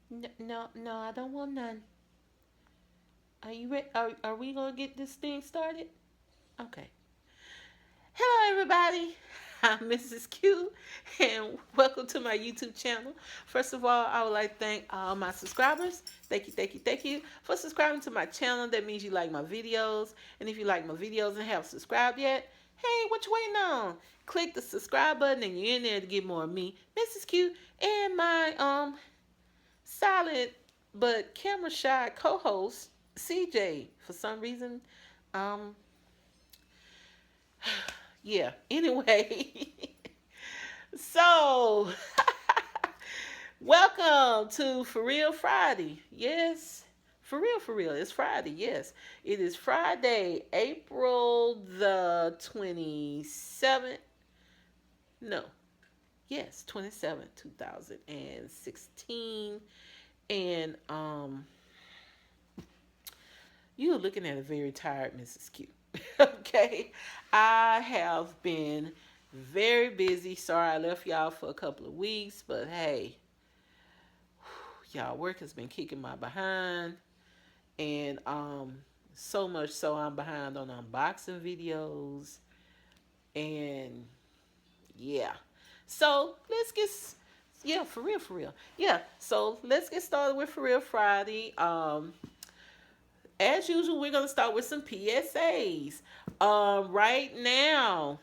No, no, I don't want none. Are you ready? Are we gonna get this thing started? Okay. Hello, everybody. I'm Mrs. Q, and welcome to my YouTube channel. First of all, I would like to thank all my subscribers. Thank you, thank you, thank you for subscribing to my channel. That means you like my videos. And if you like my videos and haven't subscribed yet, hey, what you waiting on? Click the subscribe button, and you're in there to get more of me, Mrs. Q, and my silent but camera shy co-host CJ. For some reason, um, yeah. Anyway, so welcome to For Real Friday. Yes, for real. It's Friday. Yes, it is Friday, April the 27th. No, yes, 27th, 2016. And you're looking at a very tired Mrs. Q. Okay, I have been very busy. Sorry I left y'all for a couple of weeks, but hey, y'all work has been kicking my behind, and so much so I'm behind on unboxing videos, and yeah. So let's get yeah, for real. Yeah, so let's get started with For Real Friday. As usual, we're gonna start with some PSAs. Right now,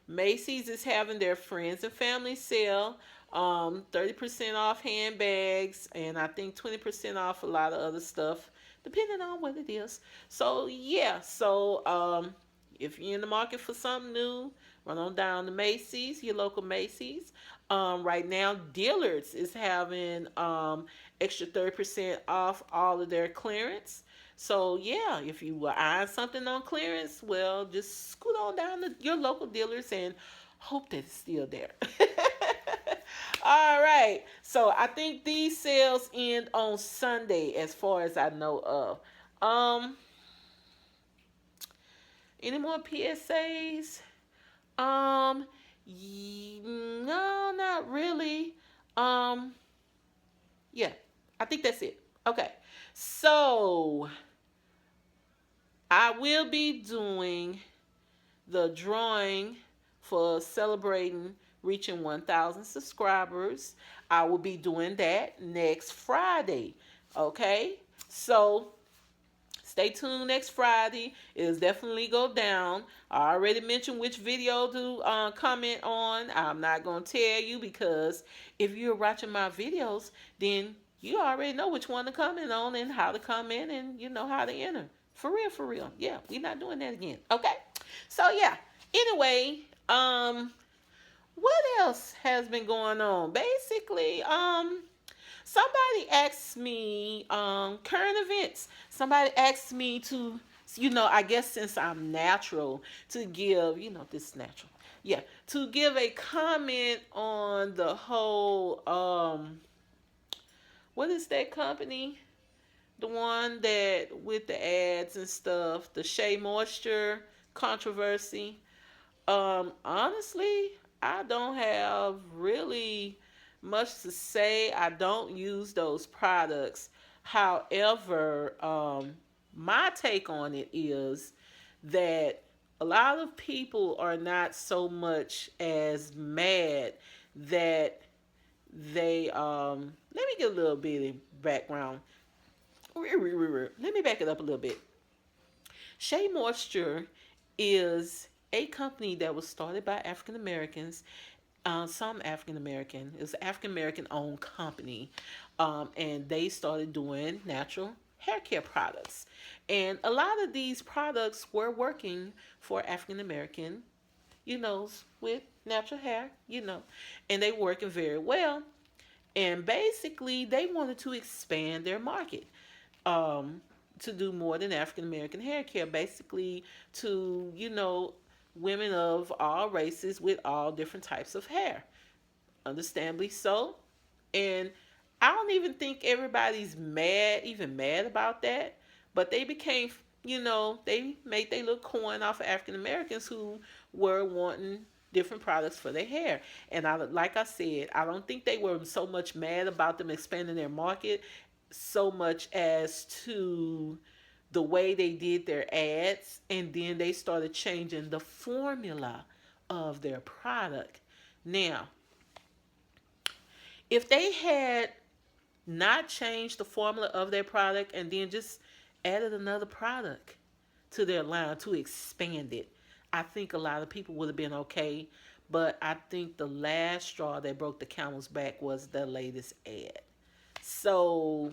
Macy's is having their friends and family sale. 30% off handbags, and I think 20% off a lot of other stuff, depending on what it is. So yeah, if you're in the market for something new, run on down to Macy's, your local Macy's. Right now, Dillard's is having extra 30% off all of their clearance. So yeah, if you were eyeing something on clearance, well, just scoot on down to your local dealers and hope that it's still there. All right. So I think these sales end on Sunday, as far as I know of. Any more PSAs? Um, no, not really. Um, yeah, I think that's it. Okay. So I will be doing the drawing for celebrating reaching 1,000 subscribers. I will be doing that next Friday. Okay? So stay tuned next Friday. It'll definitely go down. I already mentioned which video to comment on. I'm not going to tell you because if you're watching my videos, then you already know which one to comment on and how to comment and you know how to enter. For real, for real. Yeah, we're not doing that again. Okay? So yeah. Anyway, what else has been going on? Basically, somebody asked me, current events. Somebody asked me to, I guess since I'm natural, to give, this is natural. Yeah, to give a comment on the whole, what is that company? The one that with the ads and stuff, the Shea Moisture controversy. Honestly, I don't have really much to say. I don't use those products. However, my take on it is that a lot of people are not so much as mad that they let me get a little bit of background. Let me back it up a little bit. Shea Moisture is a company that was started by African Americans, some African American. It was an African American owned company, and they started doing natural hair care products. And a lot of these products were working for African American, with natural hair, and they were working very well. And basically, they wanted to expand their market, um, to do more than African American hair care, basically to, women of all races with all different types of hair. Understandably so. And I don't even think everybody's even mad about that. But they became, they made their little coin off of African Americans who were wanting different products for their hair. And like I said, I don't think they were so much mad about them expanding their market so much as to the way they did their ads, and then they started changing the formula of their product. Now, if they had not changed the formula of their product and then just added another product to their line to expand it, I think a lot of people would have been okay. But I think the last straw that broke the camel's back was the latest ad. So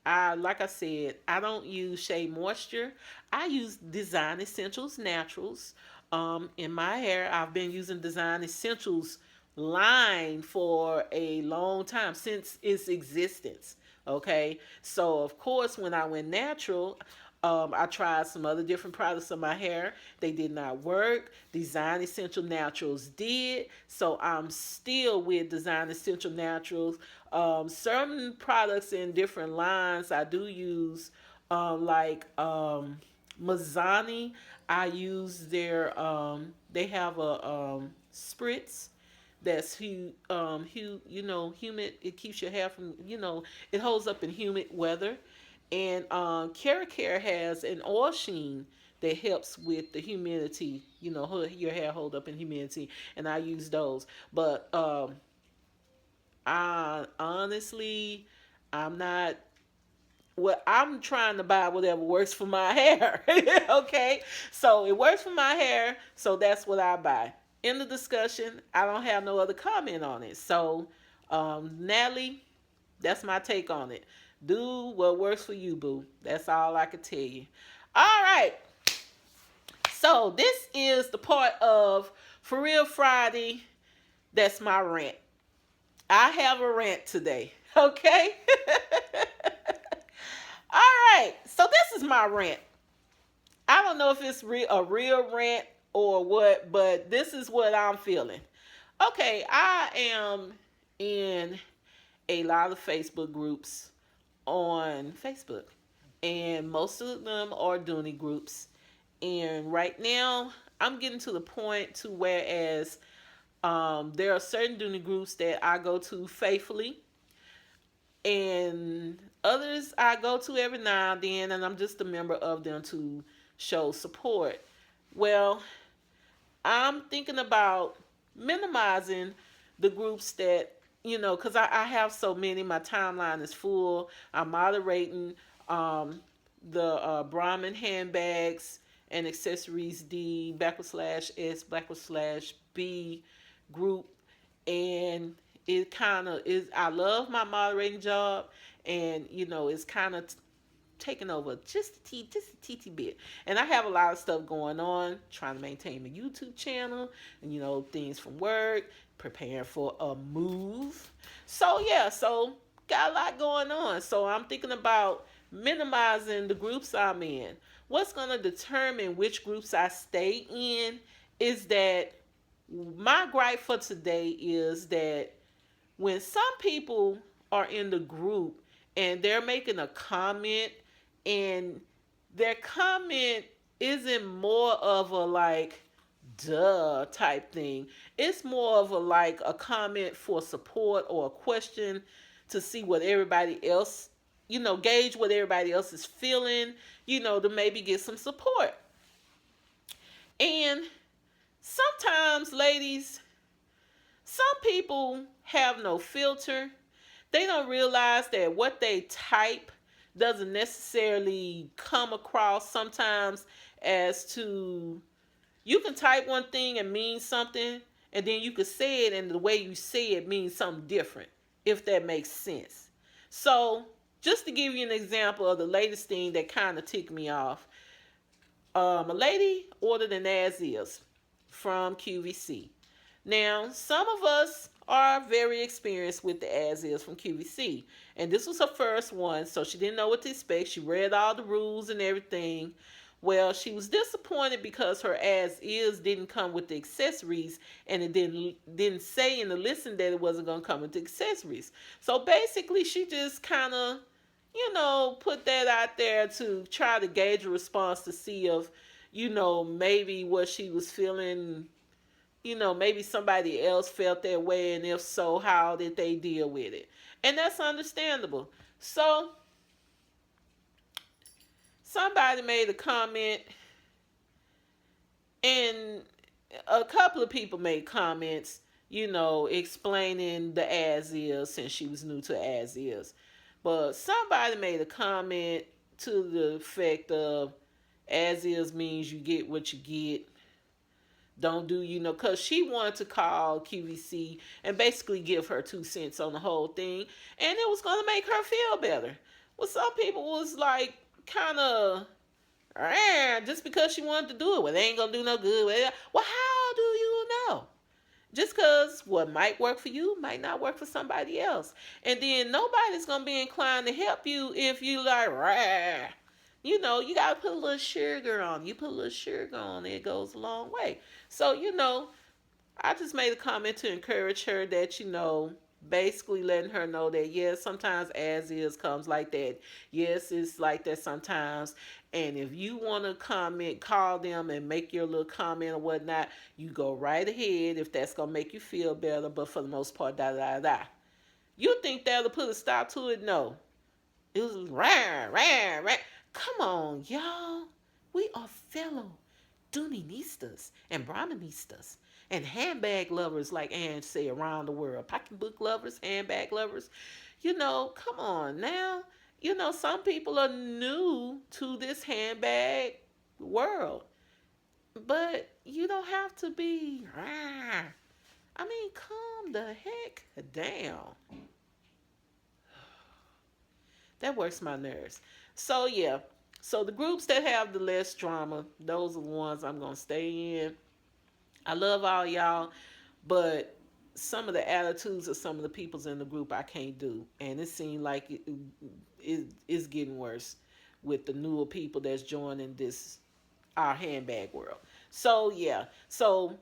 like I said, I don't use Shea Moisture. I use Design Essentials Naturals. In my hair, I've been using Design Essentials line for a long time, since its existence. Okay, so of course, when I went natural, I tried some other different products on my hair. They did not work. Design Essential Naturals did. So I'm still with Design Essential Naturals. Certain products in different lines I do use, like Mazzani. I use they have a spritz that's humid. It keeps your hair from, it holds up in humid weather. And Care has an oil sheen that helps with the humidity, your hair hold up in humidity, and I use those. But I honestly, I'm not. Well, I'm trying to buy whatever works for my hair. Okay, so it works for my hair, so that's what I buy. In the discussion, I don't have no other comment on it. So, Natalie, that's my take on it. Do what works for you, boo. That's all I can tell you. All right. So this is the part of For Real Friday. That's my rant. I have a rant today. Okay. All right. So this is my rant. I don't know if it's a real rant or what, but this is what I'm feeling. Okay, I am in a lot of Facebook groups on Facebook, and most of them are Dooney groups. And right now, I'm getting to the point to whereas there are certain Dooney groups that I go to faithfully, and others I go to every now and then, and I'm just a member of them to show support. Well, I'm thinking about minimizing the groups that, because I have so many. My timeline is full. I'm moderating the Brahmin handbags and accessories D /S /B group. And it kind of is, I love my moderating job. And, it's kind of taking over just a teeny bit. And I have a lot of stuff going on, trying to maintain my YouTube channel, and things from work, preparing for a move. So yeah, so got a lot going on. So I'm thinking about minimizing the groups I'm in. What's going to determine which groups I stay in is that my gripe for today is that when some people are in the group and they're making a comment, and their comment isn't more of a like duh type thing. It's more of a like a comment for support or a question to see what everybody else, gauge what everybody else is feeling, to maybe get some support. And sometimes, ladies, some people have no filter. They don't realize that what they type doesn't necessarily come across sometimes as to, you can type one thing and mean something, and then you can say it and the way you say it means something different, if that makes sense. So just to give you an example of the latest thing that kind of ticked me off, a lady ordered an as is from QVC. Now, some of us are very experienced with the as is from QVC, and this was her first one, so she didn't know what to expect. She read all the rules and everything. Well, she was disappointed because her as is didn't come with the accessories, and it didn't say in the listing that it wasn't going to come with the accessories. So basically, she just kind of, put that out there to try to gauge a response to see if, maybe what she was feeling, maybe somebody else felt that way, and if so, how did they deal with it? And that's understandable. So, somebody made a comment, and a couple of people made comments, explaining the as is, since she was new to as is. But somebody made a comment to the effect of as is means you get what you get. Don't do, because she wanted to call QVC and basically give her 2 cents on the whole thing, and it was going to make her feel better. Well, some people was like, kind of, just because she wanted to do it, well, they ain't going to do no good. Well, how do you know? Just because what might work for you might not work for somebody else. And then nobody's going to be inclined to help you if you like, rah. You got to put a little sugar on. You put a little sugar on, it goes a long way. So, I just made a comment to encourage her that, basically letting her know that, yes, sometimes as is comes like that. Yes, it's like that sometimes. And if you want to comment, call them and make your little comment or whatnot, you go right ahead if that's going to make you feel better. But for the most part, da da da. You think that'll put a stop to it? No. It was rah, rah, rah. Come on, y'all. We are fellow Dooninistas and Brahmanistas and handbag lovers, like Ann say, around the world. Pocketbook lovers, handbag lovers. Come on now. Some people are new to this handbag world. But you don't have to be, I mean, calm the heck down. That works my nerves. So, yeah. So, the groups that have the less drama, those are the ones I'm going to stay in. I love all y'all, but some of the attitudes of some of the peoples in the group I can't do. And it seems like it's getting worse with the newer people that's joining our handbag world. So, yeah. So,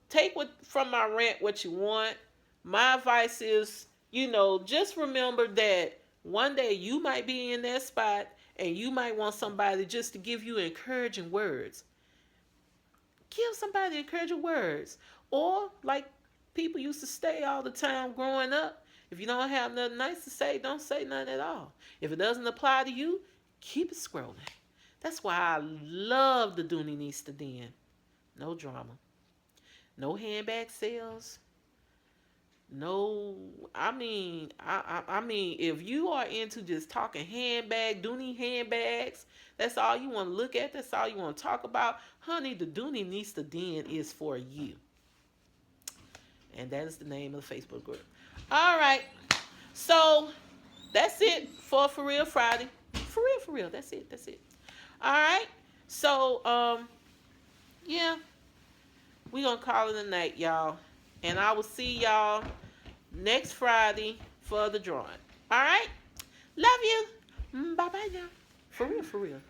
take from my rant what you want. My advice is, just remember that one day you might be in that spot and you might want somebody just to give you encouraging words. Give somebody encouraging words. Or, like people used to say all the time growing up, if you don't have nothing nice to say, don't say nothing at all. If it doesn't apply to you, keep it scrolling. That's why I love the Dooninista Den. No drama. No handbag sales. No, I mean, if you are into just talking Dooney handbags, that's all you want to look at, that's all you want to talk about, honey, the Dooninista Den is for you. And that is the name of the Facebook group. All right, so that's it for Real Friday. For real, that's it. All right, so, yeah, we're going to call it a night, y'all. And I will see y'all next Friday for the drawing. All right? Love you. Bye-bye now. For real.